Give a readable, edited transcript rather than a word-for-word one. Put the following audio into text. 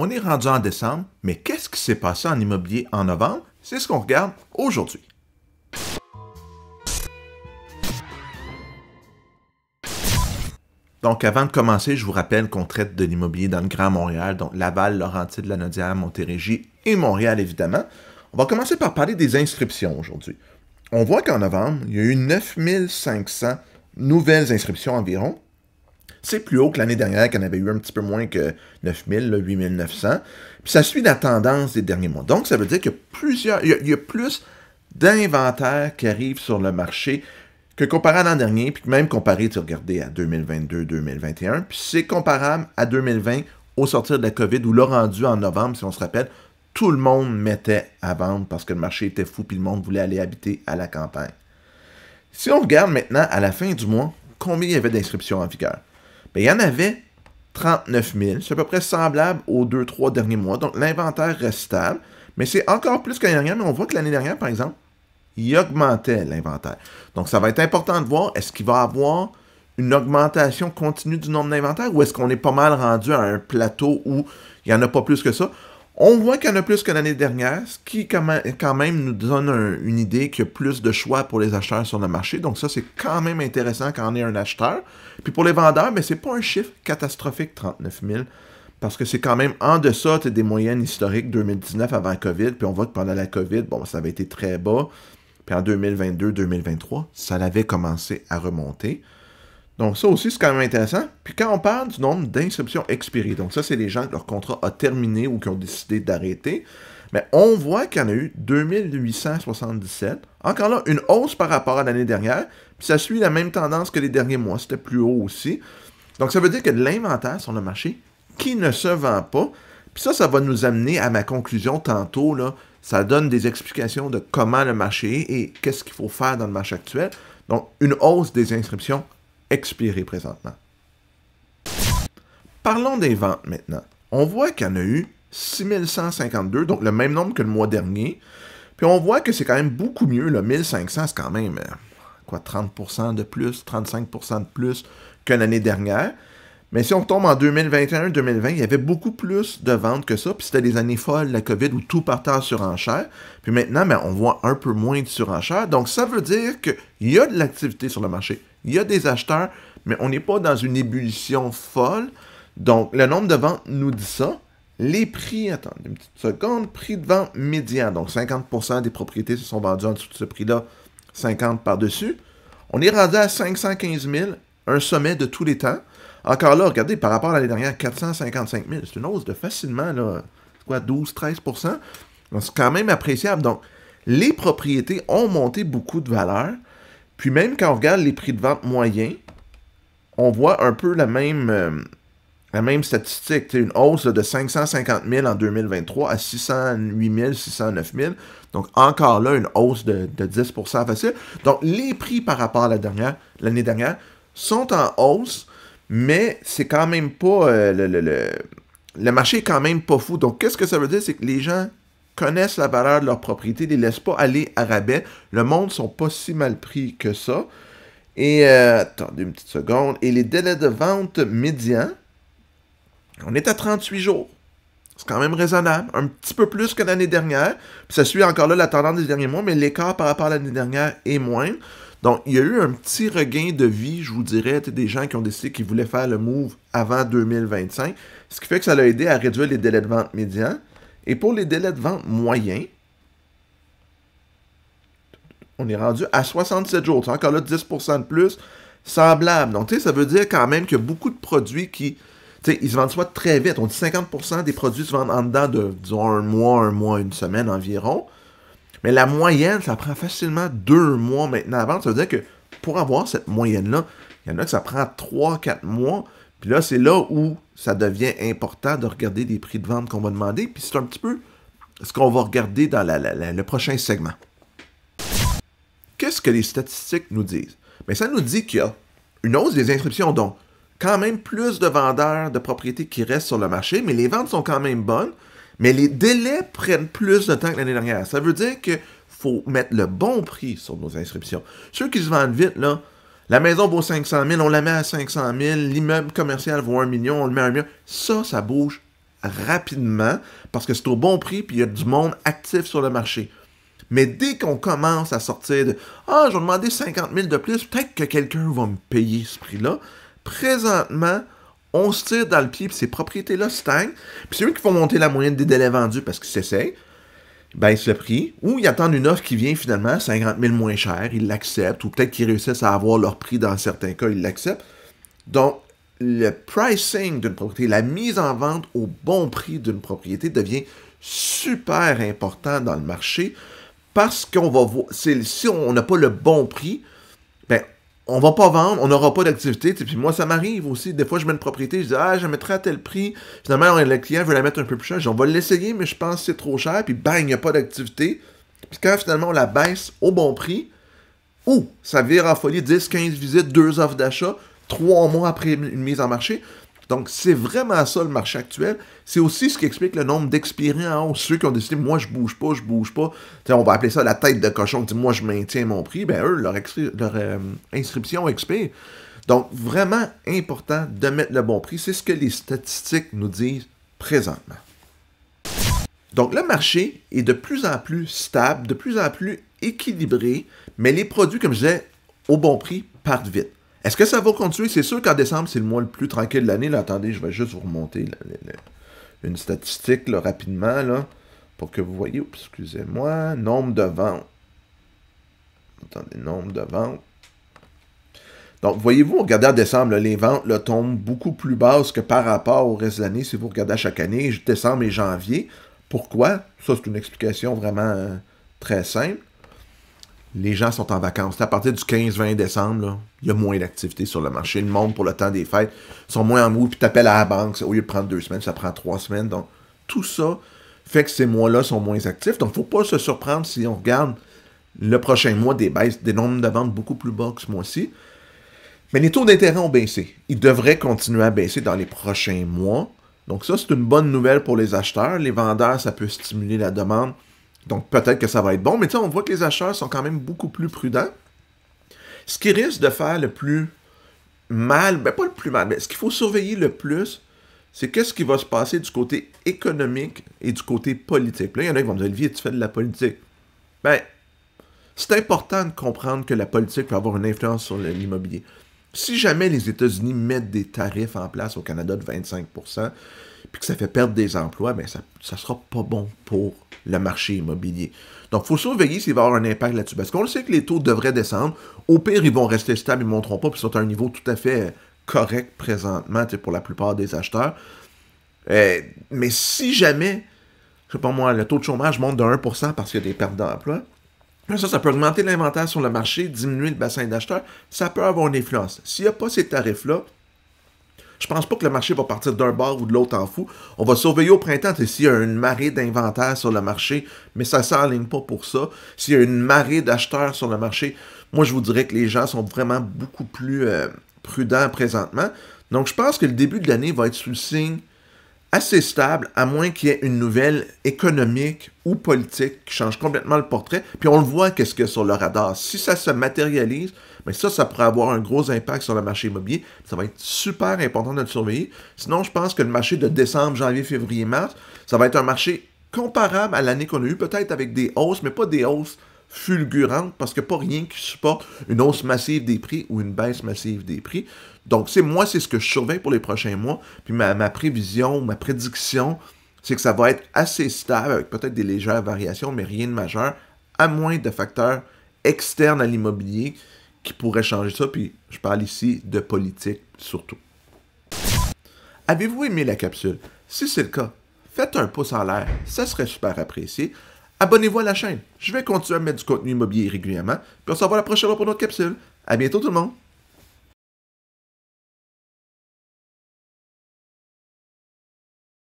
On est rendu en décembre, mais qu'est-ce qui s'est passé en immobilier en novembre? C'est ce qu'on regarde aujourd'hui. Donc, avant de commencer, je vous rappelle qu'on traite de l'immobilier dans le Grand Montréal, donc Laval, Laurentides, Lanaudière, Montérégie et Montréal, évidemment. On va commencer par parler des inscriptions aujourd'hui. On voit qu'en novembre, il y a eu 9500 nouvelles inscriptions environ. C'est plus haut que l'année dernière, qu'on avait eu un petit peu moins que 9000, 8900. Puis ça suit la tendance des derniers mois. Donc, ça veut dire qu'il y a plus d'inventaires qui arrivent sur le marché que comparé à l'an dernier, puis même comparé, tu regardais à 2022-2021, puis c'est comparable à 2020 au sortir de la COVID, où là, rendu en novembre, si on se rappelle, tout le monde mettait à vendre parce que le marché était fou, puis le monde voulait aller habiter à la campagne. Si on regarde maintenant, à la fin du mois, combien il y avait d'inscriptions en vigueur? Bien, il y en avait 39 000, c'est à peu près semblable aux 2-3 derniers mois, donc l'inventaire reste stable, mais c'est encore plus que l'année dernière, mais on voit que l'année dernière, par exemple, il augmentait l'inventaire. Donc, ça va être important de voir, est-ce qu'il va y avoir une augmentation continue du nombre d'inventaires ou est-ce qu'on est pas mal rendu à un plateau où il n'y en a pas plus que ça? On voit qu'il y en a plus que l'année dernière, ce qui quand même nous donne une idée qu'il y a plus de choix pour les acheteurs sur le marché. Donc ça, c'est quand même intéressant quand on est un acheteur. Puis pour les vendeurs, mais c'est pas un chiffre catastrophique, 39 000, parce que c'est quand même en deçà des moyennes historiques 2019 avant COVID. Puis on voit que pendant la COVID, bon, ça avait été très bas. Puis en 2022-2023, ça avait commencé à remonter. Donc ça aussi, c'est quand même intéressant. Puis quand on parle du nombre d'inscriptions expirées, donc ça, c'est les gens que leur contrat a terminé ou qui ont décidé d'arrêter, mais on voit qu'il y en a eu 2877. Encore là, une hausse par rapport à l'année dernière, puis ça suit la même tendance que les derniers mois, c'était plus haut aussi. Donc ça veut dire que de l'inventaire sur le marché qui ne se vend pas. Puis ça va nous amener à ma conclusion tantôt, là. Ça donne des explications de comment le marché est et qu'est-ce qu'il faut faire dans le marché actuel. Donc, une hausse des inscriptions expirées présentement. Parlons des ventes maintenant. On voit qu'il y en a eu 6152, donc le même nombre que le mois dernier. Puis on voit que c'est quand même beaucoup mieux, là, 1500, c'est quand même 30% de plus, 35% de plus que l'année dernière. Mais si on tombe en 2021-2020, il y avait beaucoup plus de ventes que ça, puis c'était des années folles, la COVID, où tout partait en surenchère. Puis maintenant, ben, on voit un peu moins de surenchère. Donc, ça veut dire qu'il y a de l'activité sur le marché. Il y a des acheteurs, mais on n'est pas dans une ébullition folle. Donc, le nombre de ventes nous dit ça. Les prix, attendez une petite seconde, prix de vente médian. Donc, 50% des propriétés se sont vendues en dessous de ce prix-là, 50 par-dessus. On est rendu à 515 000, un sommet de tous les temps. Encore là, regardez, par rapport à l'année dernière, 455 000, c'est une hausse de facilement, là, 12-13%. Donc, c'est quand même appréciable. Donc, les propriétés ont monté beaucoup de valeur. Puis même quand on regarde les prix de vente moyens, on voit un peu la même statistique. Une hausse là, de 550 000 en 2023 à 608 000, 609 000. Donc, encore là, une hausse de 10% facile. Donc, les prix par rapport à l'année dernière sont en hausse. Mais c'est quand même pas... le marché est quand même pas fou. Donc, qu'est-ce que ça veut dire? C'est que les gens connaissent la valeur de leur propriété, ne les laissent pas aller à rabais. Le monde ne sont pas si mal pris que ça. Et, attendez une petite seconde. Et les délais de vente médians, on est à 38 jours. C'est quand même raisonnable. Un petit peu plus que l'année dernière. Puis ça suit encore là la tendance des derniers mois, mais l'écart par rapport à l'année dernière est moindre. Donc, il y a eu un petit regain de vie, je vous dirais, des gens qui ont décidé qu'ils voulaient faire le move avant 2025, ce qui fait que ça l'a aidé à réduire les délais de vente médians. Et pour les délais de vente moyens, on est rendu à 67 jours. C'est encore là 10% de plus, semblable. Donc, tu sais, ça veut dire quand même qu'il y a beaucoup de produits qui, tu sais, ils se vendent soit très vite. On dit 50% des produits se vendent en dedans de, disons, un mois, une semaine environ. Mais la moyenne, ça prend facilement 2 mois maintenant à vendre. Ça veut dire que pour avoir cette moyenne-là, il y en a que ça prend 3-4 mois. Puis là, c'est là où ça devient important de regarder les prix de vente qu'on va demander. Puis c'est un petit peu ce qu'on va regarder dans le prochain segment. Qu'est-ce que les statistiques nous disent? Bien, ça nous dit qu'il y a une hausse des inscriptions, donc quand même plus de vendeurs de propriétés qui restent sur le marché, mais les ventes sont quand même bonnes. Mais les délais prennent plus de temps que l'année dernière. Ça veut dire qu'il faut mettre le bon prix sur nos inscriptions. Ceux qui se vendent vite, là, la maison vaut 500 000, on la met à 500 000, l'immeuble commercial vaut 1 million, on le met à 1 million. Ça bouge rapidement parce que c'est au bon prix puis il y a du monde actif sur le marché. Mais dès qu'on commence à sortir de « Ah, je vais demander 50 000 de plus, peut-être que quelqu'un va me payer ce prix-là », présentement, on se tire dans le pied puis ces propriétés-là stagnent. Puis c'est eux qui font monter la moyenne des délais vendus parce qu'ils s'essayent, ils baissent le prix, ou ils attendent une offre qui vient finalement 50 000 moins cher, ils l'acceptent, ou peut-être qu'ils réussissent à avoir leur prix dans certains cas, ils l'acceptent. Donc, le pricing d'une propriété, la mise en vente au bon prix d'une propriété devient super important dans le marché parce qu'on va voir, si on n'a pas le bon prix, ben, on va pas vendre, on n'aura pas d'activité. Puis moi, ça m'arrive aussi. Des fois, je mets une propriété, je dis « Ah, je la mettrai à tel prix. » Finalement, le client veut la mettre un peu plus cher. Je dis « On va l'essayer, mais je pense que c'est trop cher. » Puis bang, il n'y a pas d'activité. Puis quand finalement, on la baisse au bon prix, ça vire en folie, 10, 15 visites, 2 offres d'achat, 3 mois après une mise en marché. Donc, c'est vraiment ça le marché actuel. C'est aussi ce qui explique le nombre d'expirants en haut. Ceux qui ont décidé, moi, je bouge pas. T'sais, on va appeler ça la tête de cochon, qui dit, moi, je maintiens mon prix. Ben, eux, leur inscription expire. Donc, vraiment important de mettre le bon prix. C'est ce que les statistiques nous disent présentement. Donc, le marché est de plus en plus stable, de plus en plus équilibré, mais les produits, comme je disais, au bon prix, partent vite. Est-ce que ça va continuer? C'est sûr qu'en décembre, c'est le mois le plus tranquille de l'année. Là, attendez, je vais juste vous remonter une statistique là, rapidement là, pour que vous voyez. Oups, excusez-moi. Nombre de ventes. Attendez, nombre de ventes. Donc, voyez-vous, regardez en décembre, là, les ventes là, tombent beaucoup plus basses que par rapport au reste de l'année. Si vous regardez à chaque année, décembre et janvier. Pourquoi? Ça, c'est une explication vraiment très simple. Les gens sont en vacances. À partir du 15-20 décembre, là, il y a moins d'activité sur le marché. Le monde, pour le temps des fêtes, sont moins en mood. Puis tu appelles à la banque. Au lieu de prendre 2 semaines, ça prend 3 semaines. Donc, tout ça fait que ces mois-là sont moins actifs. Donc, il ne faut pas se surprendre si on regarde le prochain mois des baisses, des nombres de ventes beaucoup plus bas que ce mois-ci. Mais les taux d'intérêt ont baissé. Ils devraient continuer à baisser dans les prochains mois. Donc, ça, c'est une bonne nouvelle pour les acheteurs. Les vendeurs, ça peut stimuler la demande. Donc, peut-être que ça va être bon, mais tu sais, on voit que les acheteurs sont quand même beaucoup plus prudents. Ce qui risque de faire le plus mal, ben pas le plus mal, mais ce qu'il faut surveiller le plus, c'est qu'est-ce qui va se passer du côté économique et du côté politique. Là, il y en a qui vont me dire, Olivier, tu fais de la politique. Ben, c'est important de comprendre que la politique peut avoir une influence sur l'immobilier. Si jamais les États-Unis mettent des tarifs en place au Canada de 25%, puis que ça fait perdre des emplois, ben ça ne sera pas bon pour le marché immobilier. Donc, il faut surveiller s'il va y avoir un impact là-dessus. Parce qu'on le sait que les taux devraient descendre. Au pire, ils vont rester stables, ils ne monteront pas, puis ils sont à un niveau tout à fait correct présentement pour la plupart des acheteurs. Mais si jamais, je sais pas moi, le taux de chômage monte de 1% parce qu'il y a des pertes d'emploi, ça peut augmenter l'inventaire sur le marché, diminuer le bassin d'acheteurs, ça peut avoir une influence. S'il n'y a pas ces tarifs-là, je pense pas que le marché va partir d'un bord ou de l'autre en fou. On va surveiller au printemps s'il y a une marée d'inventaire sur le marché, mais ça ne s'enligne pas pour ça. S'il y a une marée d'acheteurs sur le marché, moi je vous dirais que les gens sont vraiment beaucoup plus prudents présentement. Donc je pense que le début de l'année va être sous le signe assez stable, à moins qu'il y ait une nouvelle économique ou politique qui change complètement le portrait. Puis on le voit qu'est-ce qu'il y a sur le radar. Si ça se matérialise, bien ça pourrait avoir un gros impact sur le marché immobilier. Ça va être super important de le surveiller. Sinon, je pense que le marché de décembre, janvier, février, mars, ça va être un marché comparable à l'année qu'on a eue, peut-être avec des hausses, mais pas des hausses fulgurantes, parce qu'il n'y a pas rien qui supporte une hausse massive des prix ou une baisse massive des prix. Donc, c'est ce que je surveille pour les prochains mois. Puis ma prévision, ma prédiction, c'est que ça va être assez stable, avec peut-être des légères variations, mais rien de majeur, à moins de facteurs externes à l'immobilier qui pourraient changer ça. Puis je parle ici de politique surtout. Avez-vous aimé la capsule? Si c'est le cas, faites un pouce en l'air, ça serait super apprécié. Abonnez-vous à la chaîne. Je vais continuer à mettre du contenu immobilier régulièrement. Puis on se revoit la prochaine fois pour notre capsule. À bientôt tout le monde!